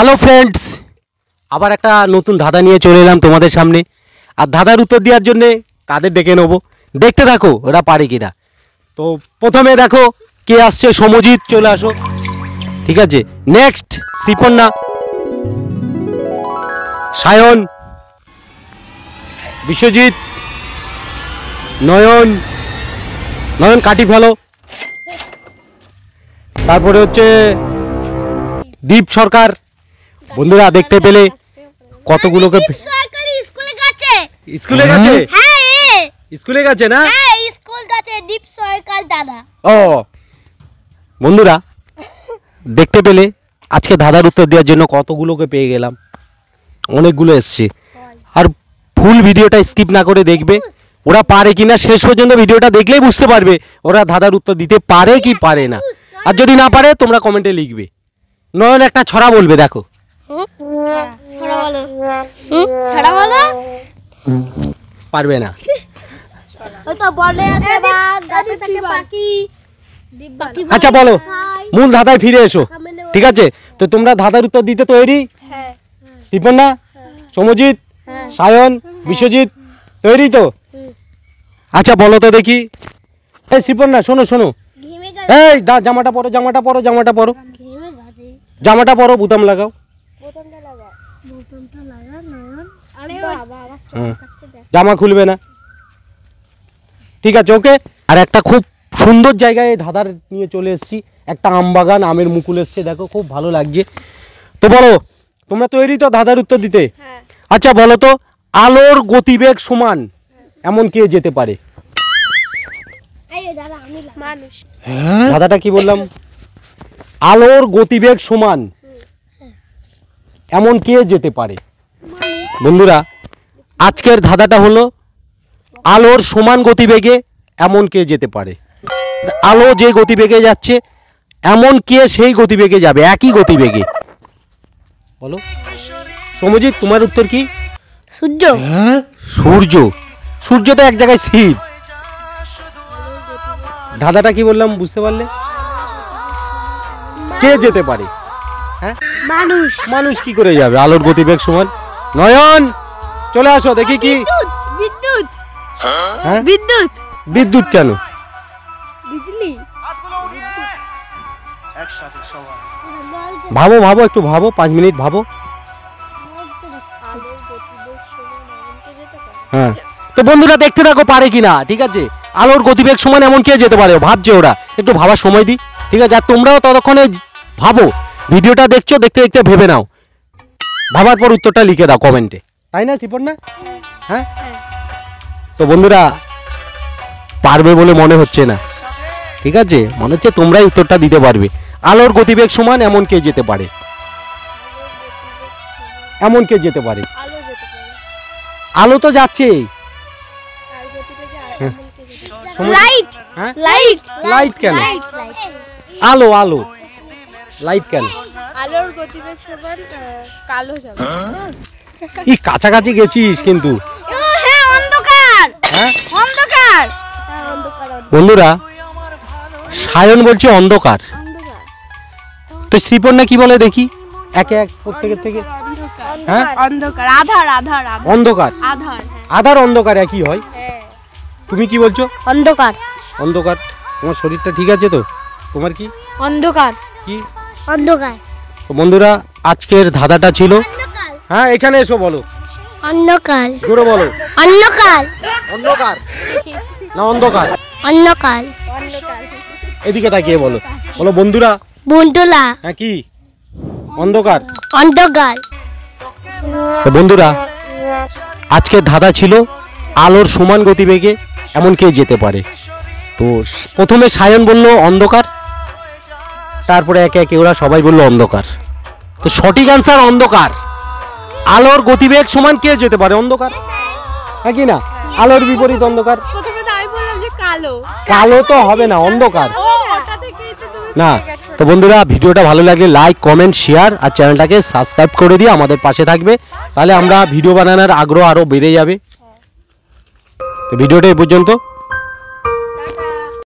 Hello friends, আবার একটা নতুন ধাঁধা নিয়ে চলে এলাম তোমাদের সামনে। আর ধাঁধার উত্তর দেওয়ার জন্যে কাদের ডেকে নেবো দেখতে থাকো ওরা পারে কিনা। তো প্রথমে দেখো কে আসছে, সমজিৎ চলে আসো, ঠিক আছে। নেক্সট শ্রীপর্ণা, সায়ন, বিশ্বজিৎ, নয়ন, নয়ন কাটি ফেলো। তারপরে হচ্ছে দীপ সরকার। বন্ধুরা দেখতে পেলে কতগুলোকে স্কুলে গেছে, স্কুলে গেছে না, স্কুল গেছে দীপ সরকার দাদা। ও বন্ধুরা দেখতে পেলে আজকে ধাঁধার উত্তর দেওয়ার জন্য কতগুলোকে পেয়ে গেলাম, অনেকগুলো এসছে। আর ফুল ভিডিওটা স্কিপ না করে দেখবে, ওরা পারে কিনা শেষ পর্যন্ত ভিডিওটা দেখলেই বুঝতে পারবে ওরা ধাঁধার উত্তর দিতে পারে কি পারে না। আর যদি না পারে তোমরা কমেন্টে লিখবে। নয়ন একটা ছড়া বলবে, দেখো পারবে না। আচ্ছা বলো, মূল ধাঁধায় ফিরে এসো, ঠিক আছে। তো তোমরা ধাঁধার উত্তর দিতে তৈরি? শ্রীপর্ণা, সমজিৎ, সায়ন, বিশ্বজিৎ তৈরি তো? আচ্ছা বলো তো দেখি। এই শ্রীপর্ণা শোনো শোনো, এই জামাটা পরো, জামাটা পরো, জামাটা পরো, জামাটা পরো, বুতাম লাগাও। জামা খুলবে না, ঠিক আছে ওকে। আর একটা খুব সুন্দর জায়গায় ধাঁধার নিয়ে চলে এসেছি, একটা আম বাগান, আমের মুকুল এসছে, দেখো খুব ভালো লাগছে। তো বলো তোমরা তৈরি তো ধাঁধার উত্তর দিতে? আচ্ছা বলো তো, আলোর গতিবেগ সমান এমন কে যেতে পারে? ধাঁধাটা কি বললাম? আলোর গতিবেগ সমান এমন কে যেতে পারে? বন্ধুরা আজকের ধাঁধাটা হলো আলোর সমান গতিবেগে এমন কে যেতে পারে। আলো যে গতিবেগে যাচ্ছে এমন কে সেই গতিবেগে যাবে, একই গতিবেগে। বলো সমজিৎ, তোমার উত্তর কি? সূর্য। সূর্য? সূর্য তো এক জায়গায় স্থির। ধাঁধাটা কি বললাম বুঝতে পারলে? কে যেতে পারে? হ্যাঁ মানুষ। মানুষ কি করে যাবে আলোর গতিবেগ সমান? নয়ন চলে আসো দেখি কি। বিদ্যুৎ। হ্যাঁ বিদ্যুৎ। বিদ্যুৎ কেন? বিজলি। ভাবো ভাবো, একটু ভাবো, 5 মিনিট ভাবো। হ্যাঁ তো বন্ধুরা দেখতে থাকো পারে কিনা, ঠিক আছে। আলোর গতিবেগ সমান এমন কে যেতে পারে ভাবছে ওরা, একটু ভাবার সময় দিই, ঠিক আছে। আর তোমরাও ততক্ষণে ভাবো, ভিডিওটা দেখছো, দেখতে দেখতে ভেবে নাও, ভাবার পর উত্তরটা লিখে দাও কমেন্টে, তাই না শ্রীপর্ণা? হ্যাঁ তো বন্ধুরা পারবে বলে মনে হচ্ছে না, ঠিক আছে, মনে হচ্ছে তোমরাই উত্তরটা দিতে পারবে। আলোর গতিবেগ সমান এমন কে যেতে পারে? এমন কে যেতে পারে? আলো তো যাচ্ছেই। লাইট। হ্যাঁ লাইট। লাইট কেন? আলো আলো, লাইট কেন? আলোর গতিবেগ সমান কালো যাবে। এই কাছাকাছি গেছিস কিন্তু। হ্যাঁ অন্ধকার। হ্যাঁ অন্ধকার। হ্যাঁ অন্ধকার। বন্ধুরা সায়ন বলছে অন্ধকার, তো শ্রীপর্ণা কি বলে দেখি একে এক প্রত্যেকের থেকে। হ্যাঁ অন্ধকার। আধার। আধার। অন্ধকার। আধার। আধার অন্ধকার একই হয়। তুমি কি বলছো? অন্ধকার। অন্ধকার। তোমার শরীরটা ঠিক আছে তো? তোমার কি? অন্ধকার। কি? অন্ধকার। তো বন্ধুরা আজকের ধাঁধাটা ছিল। হ্যাঁ এখানে এসো বলো, অন্ধকার। জোরে বলো। অন্ধকার। অন্ধকার না অন্ধকার? অন্ধকার। এদিকে তাকিয়ে বলো, বলো বন্ধুরা। বন্ধুরা। হ্যাঁ কি? অন্ধকার। অন্ধকার। তো বন্ধুরা আজকের ধাঁধা ছিল আলোর সমান গতিবেগে এমন কে যেতে পারে। তো প্রথমে সায়ন বলল অন্ধকার, তারপরে একে একে ওরা সবাই বলল অন্ধকার। তো সঠিক আনসার অন্ধকার। আলোর গতিবেগ সমান কে যেতে পারে? অন্ধকার। হ্যাঁ কি না? আলোর বিপরীত অন্ধকার। প্রথমে তো আমি বললাম যে কালো। কালো তো হবে না, অন্ধকার ওটা থেকেই তো তুমি না। তো বন্ধুরা ভিডিওটা ভালো লাগলে লাইক, কমেন্ট, শেয়ার আর চ্যানেলটাকে সাবস্ক্রাইব করে দিয়ে আমাদের পাশে থাকবে, তাহলে আমরা ভিডিও বানানোর আগ্রহ আরো বেড়ে যাবে। তো ভিডিওটা এই পর্যন্ত।